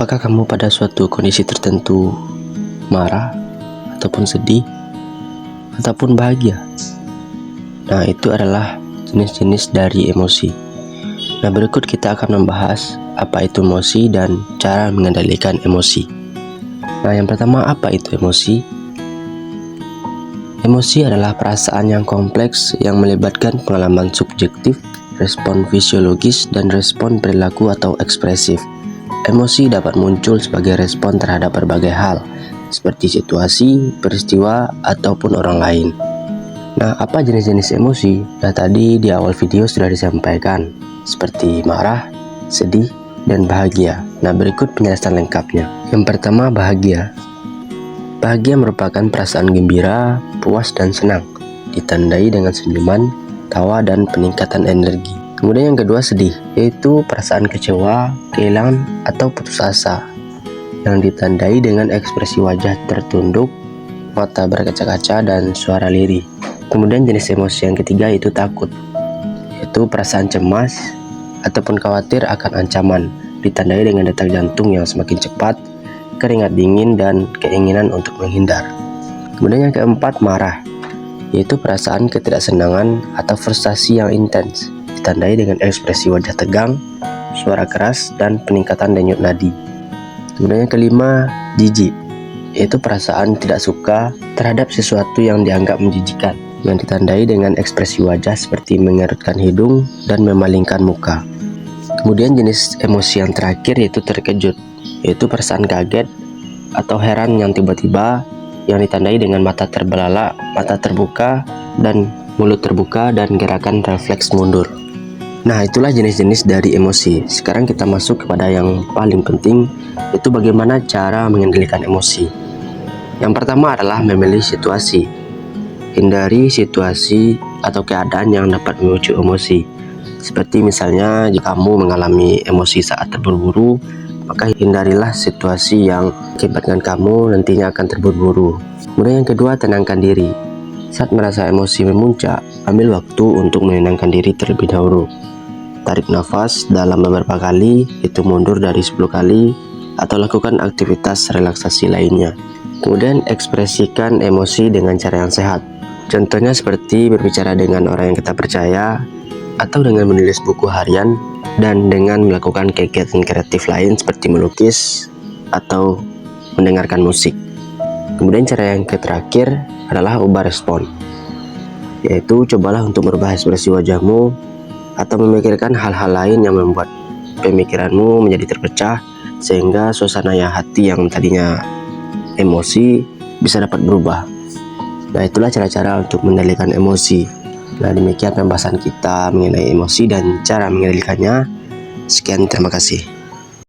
Apakah kamu pada suatu kondisi tertentu marah, ataupun sedih, ataupun bahagia? Nah, itu adalah jenis-jenis dari emosi. Nah, berikut kita akan membahas apa itu emosi dan cara mengendalikan emosi. Nah, yang pertama, apa itu emosi? Emosi adalah perasaan yang kompleks yang melibatkan pengalaman subjektif, respon fisiologis, dan respon perilaku atau ekspresif. Emosi dapat muncul sebagai respon terhadap berbagai hal, seperti situasi, peristiwa, ataupun orang lain. Nah, apa jenis-jenis emosi? Nah, tadi di awal video sudah disampaikan, seperti marah, sedih, dan bahagia. Nah, berikut penjelasan lengkapnya. Yang pertama, bahagia. Bahagia merupakan perasaan gembira, puas, dan senang, ditandai dengan senyuman, tawa, dan peningkatan energi. Kemudian yang kedua, sedih, yaitu perasaan kecewa, kehilangan, atau putus asa, yang ditandai dengan ekspresi wajah tertunduk, mata berkaca-kaca, dan suara lirih. Kemudian jenis emosi yang ketiga yaitu takut, yaitu perasaan cemas ataupun khawatir akan ancaman, ditandai dengan detak jantung yang semakin cepat, keringat dingin, dan keinginan untuk menghindar. Kemudian yang keempat, marah, yaitu perasaan ketidaksenangan atau frustasi yang intens, ditandai dengan ekspresi wajah tegang, suara keras, dan peningkatan denyut nadi. Kemudian yang kelima, jijik, yaitu perasaan tidak suka terhadap sesuatu yang dianggap menjijikan, yang ditandai dengan ekspresi wajah seperti mengerutkan hidung dan memalingkan muka. Kemudian jenis emosi yang terakhir yaitu terkejut, yaitu perasaan kaget atau heran yang tiba-tiba, yang ditandai dengan mata terbelalak, mata terbuka, dan mulut terbuka, dan gerakan refleks mundur. Nah, itulah jenis-jenis dari emosi. Sekarang kita masuk kepada yang paling penting, yaitu bagaimana cara mengendalikan emosi. Yang pertama adalah memilih situasi. Hindari situasi atau keadaan yang dapat memicu emosi. Seperti misalnya jika kamu mengalami emosi saat terburu-buru, maka hindarilah situasi yang mengakibatkan kamu nantinya akan terburu-buru. Kemudian yang kedua, tenangkan diri. Saat merasa emosi memuncak, ambil waktu untuk menenangkan diri terlebih dahulu. Tarik nafas dalam beberapa kali, itu mundur dari 10 kali, atau lakukan aktivitas relaksasi lainnya. Kemudian ekspresikan emosi dengan cara yang sehat. Contohnya seperti berbicara dengan orang yang kita percaya, atau dengan menulis buku harian, dan dengan melakukan kegiatan kreatif lain seperti melukis atau mendengarkan musik. Kemudian cara yang terakhir adalah ubah respon, yaitu cobalah untuk merubah ekspresi wajahmu atau memikirkan hal-hal lain yang membuat pemikiranmu menjadi terpecah, sehingga suasana hati yang tadinya emosi bisa dapat berubah. Nah, itulah cara-cara untuk mengendalikan emosi. Nah, demikian pembahasan kita mengenai emosi dan cara mengendalikannya. Sekian, terima kasih.